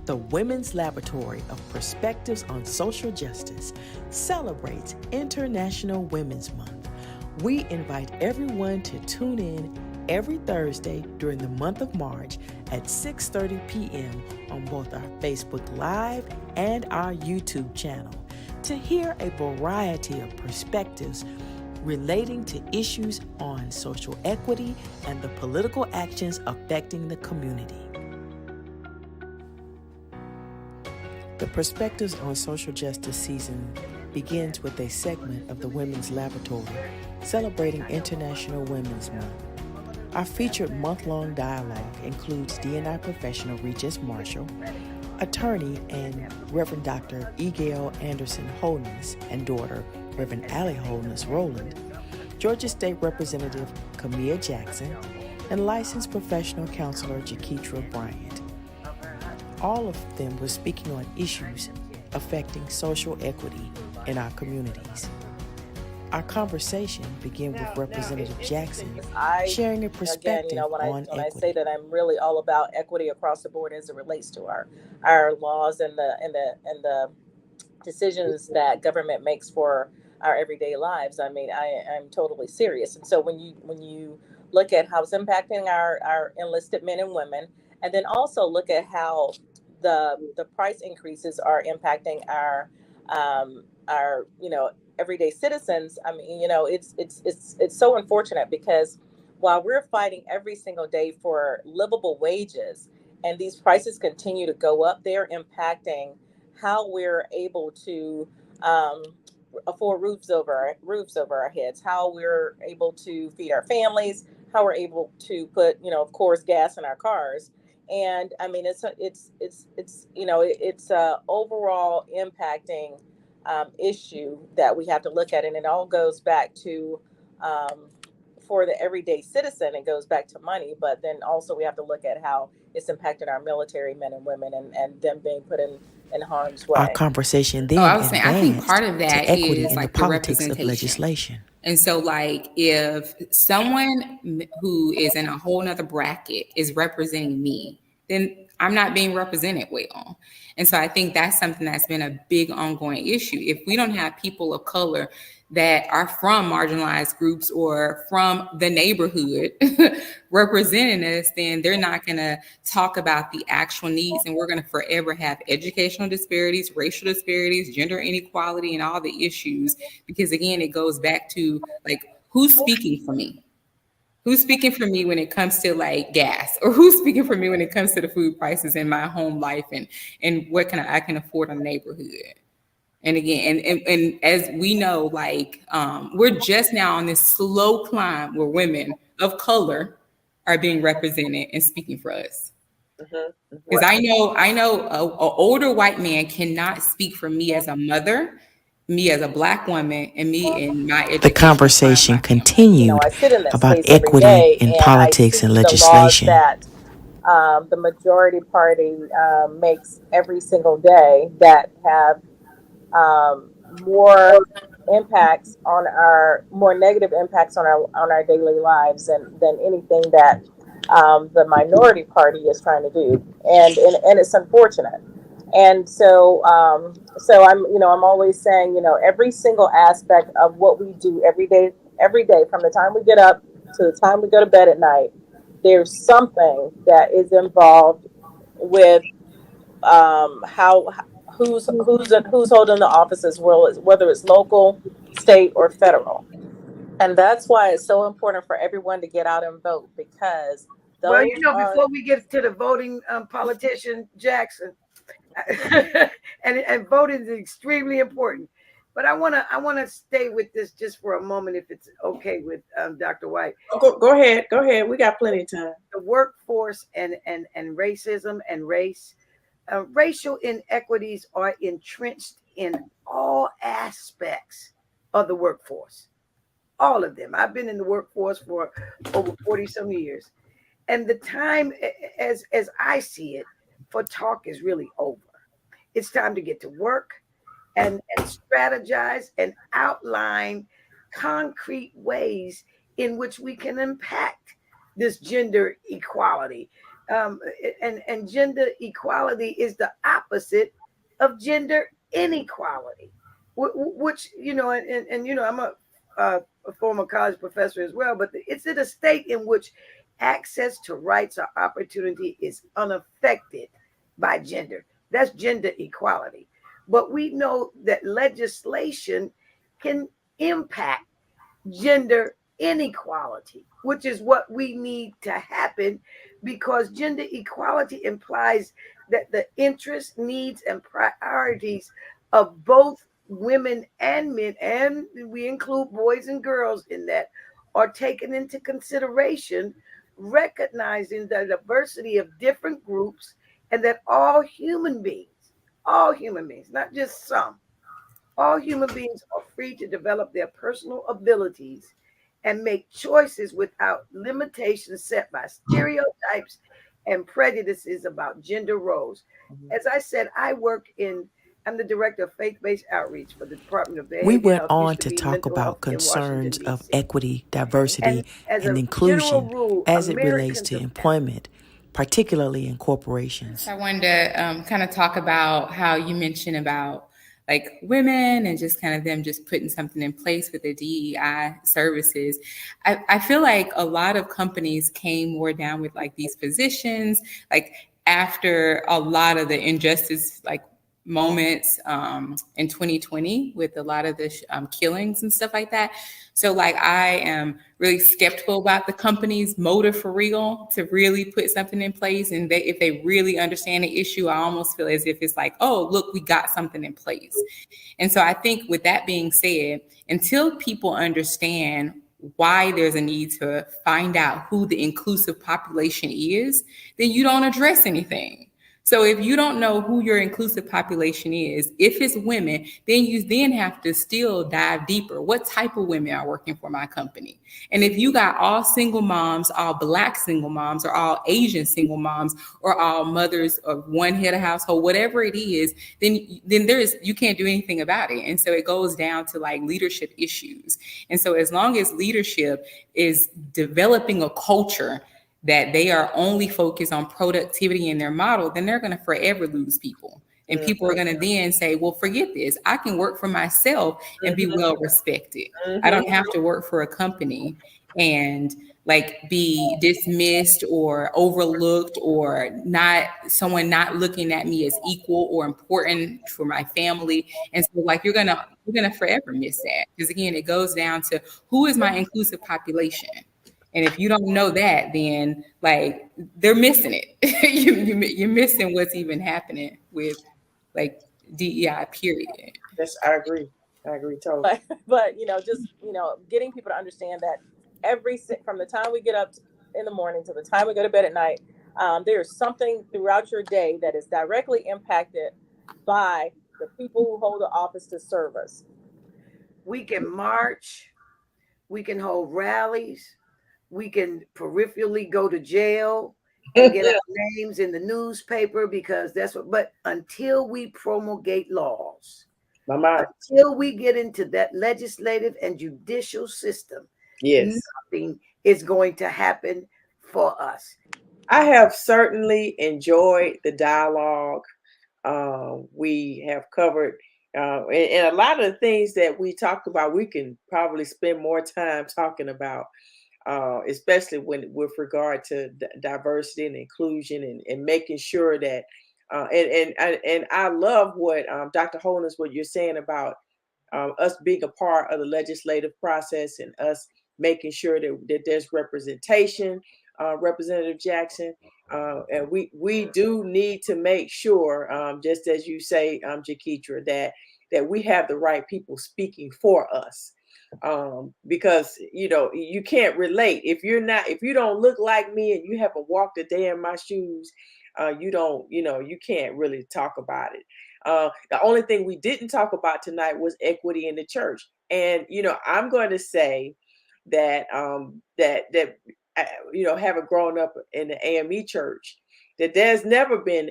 the Women's Laboratory of Perspectives on Social Justice celebrates International Women's Month. We invite everyone to tune in every Thursday during the month of March at 6:30 p.m. on both our Facebook Live and our YouTube channel to hear a variety of perspectives relating to issues on social equity and the political actions affecting the community. The Perspectives on Social Justice season begins with a segment of the Women's Laboratory celebrating International Women's Month. Our featured month-long dialogue includes D&I professional Regis Marshall, attorney and Reverend Dr. Egale Anderson Holness and daughter Reverend Allie Holness Rowland, Georgia State Representative Camilla Jackson, and licensed professional counselor Jaketra Bryant. All of them were speaking on issues affecting social equity in our communities. Our conversation began with Representative Jackson sharing a perspective when on I equity. say that I'm really all about equity across the board as it relates to our laws and the decisions that government makes for our everyday lives. I mean, I'm totally serious. And so when you look at how it's impacting our enlisted men and women, and then also look at how the price increases are impacting our everyday citizens. I mean, it's so unfortunate because while we're fighting every single day for livable wages, and these prices continue to go up, they're impacting how we're able to afford roofs over our heads, how we're able to feed our families, how we're able to put, of course, gas in our cars. And I mean, it's a overall impacting issue that we have to look at, and it all goes back to for the everyday citizen, it goes back to money, but then also we have to look at how it's impacted our military men and women and them being put in harm's way. Our conversation then I was saying, I think advanced part of to that equity is in the like the politics of representation. legislation. And so, like, if someone who is in a whole nother bracket is representing me, then I'm not being represented well. And so I think that's something that's been a big ongoing issue. If we don't have people of color that are from marginalized groups or from the neighborhood representing us, then they're not going to talk about the actual needs. And we're going to forever have educational disparities, racial disparities, gender inequality, and all the issues. Because again, it goes back to like, who's speaking for me? Who's speaking for me when it comes to like gas, or who's speaking for me when it comes to the food prices in my home life and what I can afford in the neighborhood? And again, and as we know, like we're just now on this slow climb where women of color are being represented and speaking for us. Because I know a older white man cannot speak for me as a mother, me as a Black woman, and me in my education. The conversation continued I sit in that about space every equity day, in and I politics see and the laws legislation. that the majority party makes every single day that have more negative impacts on our daily lives than anything that the minority party is trying to do, and it's unfortunate. And so I'm always saying, every single aspect of what we do every day from the time we get up to the time we go to bed at night, there's something that is involved with how who's holding the offices, whether it's local, state, or federal. And that's why it's so important for everyone to get out and vote, because before we get to the voting, politician Jackson, and voting is extremely important. But I wanna stay with this just for a moment, if it's okay with Dr. White. Go ahead. We got plenty of time. The workforce and racism and race. Racial inequities are entrenched in all aspects of the workforce. All of them. I've been in the workforce for over 40 some years. And the time, as I see it, for talk is really over. It's time to get to work and strategize and outline concrete ways in which we can impact this gender equality. And gender equality is the opposite of gender inequality, which I'm a former college professor as well, but it's in a state in which access to rights or opportunity is unaffected by gender. That's gender equality. But we know that legislation can impact gender inequality, which is what we need to happen, because gender equality implies that the interests, needs, and priorities of both women and men, and we include boys and girls in that, are taken into consideration, recognizing the diversity of different groups, and that all human beings, not just some, all human beings are free to develop their personal abilities and make choices without limitations set by stereotypes and prejudices about gender roles. As I said, I'm the director of faith-based outreach for the Department of We Behavior went Health, on used to to be talk mental health about in Washington, concerns of D.C. equity, And diversity, as and a general inclusion rule, as it relates Americans to of employment, particularly in corporations. I wanted to kind of talk about how you mentioned about like women and just kind of them just putting something in place with the DEI services. I feel like a lot of companies came more down with like these positions, like after a lot of the injustice, like moments in 2020 with a lot of the killings and stuff like that. So like I am really skeptical about the company's motive for real to really put something in place. And if they really understand the issue, I almost feel as if it's like, oh, look, we got something in place. And so I think with that being said, until people understand why there's a need to find out who the inclusive population is, then you don't address anything. So if you don't know who your inclusive population is, if it's women, then you then have to still dive deeper. What type of women are working for my company? And if you got all single moms, all Black single moms, or all Asian single moms, or all mothers of one head of household, whatever it is, then you can't do anything about it. And so it goes down to like leadership issues. And so as long as leadership is developing a culture that they are only focused on productivity in their model, then they're going to forever lose people. And people are going to then say, well, forget this. I can work for myself and be well respected. I don't have to work for a company and like be dismissed or overlooked or not someone not looking at me as equal or important for my family. And so like you're gonna forever miss that. Because again, it goes down to who is my inclusive population. And if you don't know that, then like they're missing it. You're missing what's even happening with like DEI. Period. Yes, I agree totally. But just getting people to understand that from the time we get up in the morning to the time we go to bed at night, there's something throughout your day that is directly impacted by the people who hold the office to serve us. We can march, we can hold rallies, we can peripherally go to jail and get our names in the newspaper, because that's what, but until we promulgate laws, until we get into that legislative and judicial system, yes, nothing is going to happen for us. I have certainly enjoyed the dialogue. We have covered, and a lot of the things that we talked about, we can probably spend more time talking about. Especially with regard to diversity and inclusion, and making sure that and I love what Dr. Holness, what you're saying about us being a part of the legislative process and us making sure that there's representation, Representative Jackson, and we do need to make sure, just as you say, Jaketra, that we have the right people speaking for us. Because you can't relate if you don't look like me and you haven't walked a day in my shoes. You can't really talk about it. The only thing we didn't talk about tonight was equity in the church, and I'm going to say that having grown up in the AME church, that there's never been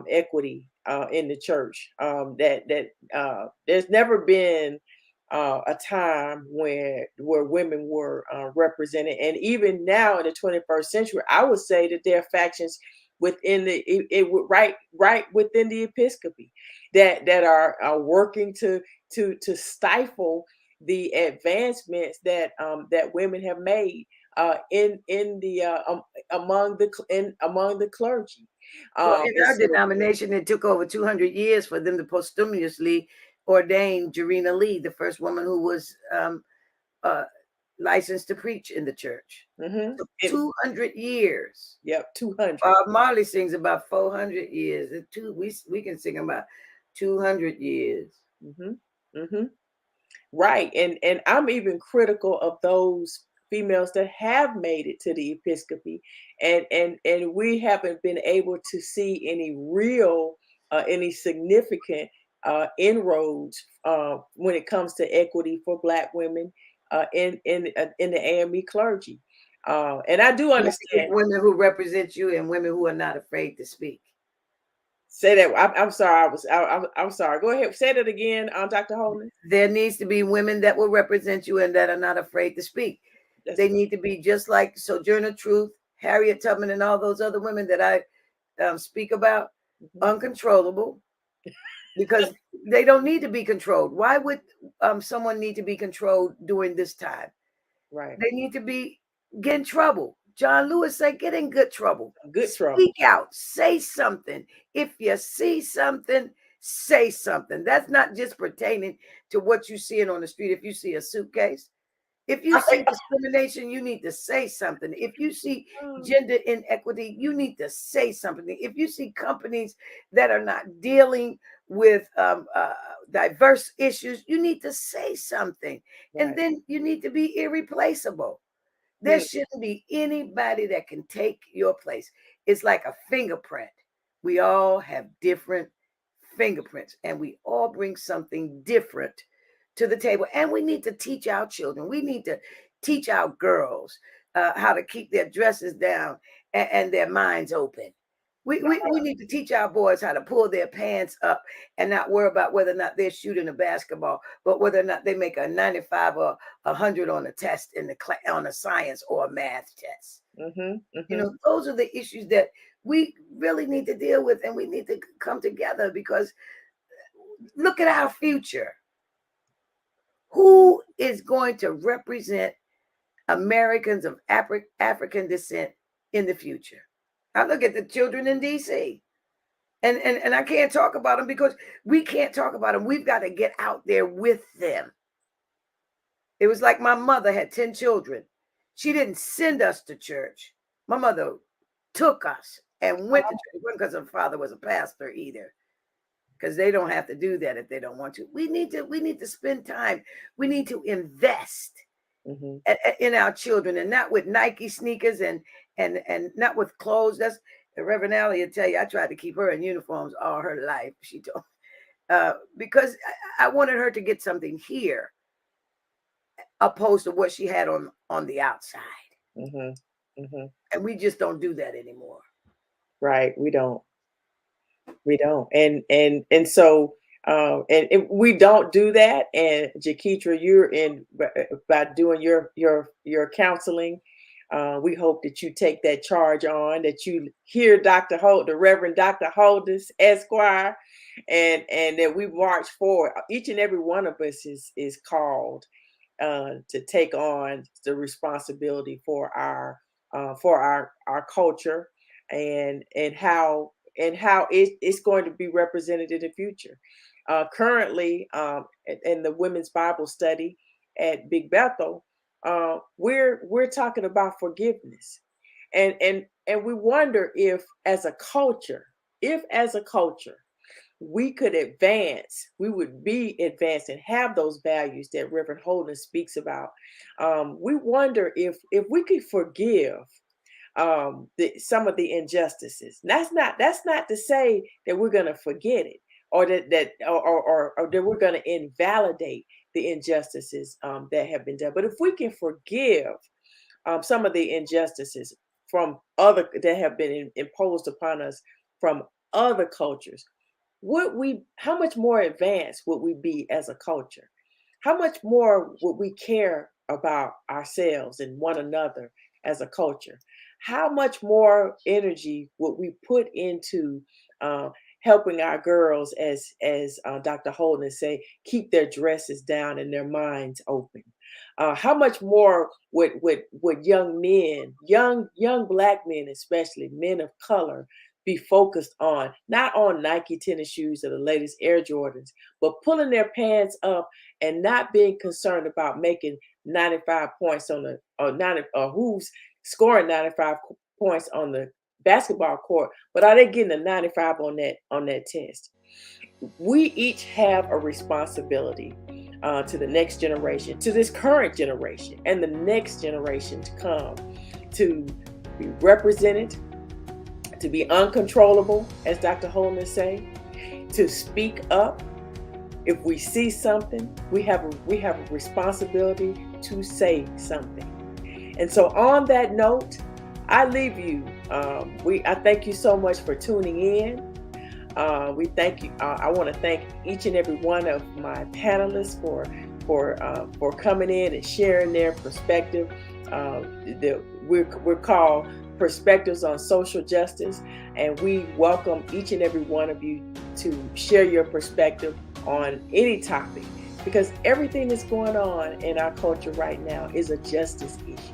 equity in the church. There's never been a time where women were represented, and even now in the 21st century, I would say that there are factions within right within the episcopacy that are working to stifle the advancements that that women have made in the among the clergy. Well, in And our so, denomination, it took over 200 years for them to posthumously ordain Jarena Lee, the first woman who was licensed to preach in the church. mhm. Took 200 years. Yep, 200. Bob Marley sings about 400 years. We can sing about 200 years. Mhm. Mhm. Right. And I'm even critical of those females that have made it to the episcopacy, and we haven't been able to see any significant inroads when it comes to equity for Black women in the AME clergy. And I do understand. Women who represent you and women who are not afraid to speak. Say that. I'm sorry. I'm sorry. Go ahead. Say that again, Dr. Holden. There needs to be women that will represent you and that are not afraid to speak. They need to be just like Sojourner Truth, Harriet Tubman, and all those other women that I speak about, uncontrollable, because they don't need to be controlled. Why would someone need to be controlled during this time? Right. They need to get in trouble. John Lewis said, get in good trouble. Good trouble. Speak out. Say something. If you see something, say something. That's not just pertaining to what you're seeing on the street. If you see a suitcase, if you see discrimination, you need to say something. If you see gender inequity, you need to say something. If you see companies that are not dealing with diverse issues, you need to say something. Right. And then you need to be irreplaceable. There shouldn't be anybody that can take your place. It's like a fingerprint. We all have different fingerprints, and we all bring something different to the table. And we need to teach our children. We need to teach our girls how to keep their dresses down and their minds open. We need to teach our boys how to pull their pants up and not worry about whether or not they're shooting a basketball, but whether or not they make a 95 or 100 on a test on a science or a math test. You know, those are the issues that we really need to deal with, and we need to come together, because look at our future. Who is going to represent Americans of African descent in the future? I look at the children in DC, and I can't talk about them because we can't talk about them. We've got to get out there with them. It was like my mother had 10 children. She didn't send us to church. My mother took us and went to church. It wasn't because her father was a pastor either, because they don't have to do that if they don't want to. We need to spend time. We need to invest in our children, and not with Nike sneakers and not with clothes. That's Reverend Allie will tell you. I tried to keep her in uniforms all her life. She told because I wanted her to get something here, opposed to what she had on the outside. And we just don't do that anymore. Right. We don't. And so and we don't do that. And Jaketra, you're in by doing your counseling. We hope that you take that charge on, that you hear the Reverend Dr. Holdis, Esquire, and that we march forward. Each and every one of us is called to take on the responsibility for our culture and how it's going to be represented in the future. Currently, in the women's Bible study at Big Bethel, we're talking about forgiveness, and we wonder if as a culture, we could advance, we would be advanced and have those values that Reverend Holden speaks about. We wonder if we could forgive some of the injustices. That's not to say that we're going to forget it, or that we're going to invalidate the injustices that have been done. But if we can forgive some of the injustices from other that have been imposed upon us from other cultures, how much more advanced would we be as a culture? How much more would we care about ourselves and one another as a culture? how much more energy would we put into helping our girls, as Dr. Holden say, keep their dresses down and their minds open? How much more would young men, young Black men, especially men of color, be focused on, not on Nike tennis shoes or the latest Air Jordans, but pulling their pants up and not being concerned about making 95 points on the or who's scoring 95 points on the basketball court, but are they getting a 95 on that test? We each have a responsibility to the next generation, to this current generation, and the next generation to come, to be represented, to be uncontrollable, as Dr. Holman say, to speak up. If we see something, we have a responsibility to say something. And so, on that note, I leave you. I thank you so much for tuning in. We thank you. I want to thank each and every one of my panelists for coming in and sharing their perspective. We're called Perspectives on Social Justice, and we welcome each and every one of you to share your perspective on any topic, because everything that's going on in our culture right now is a justice issue.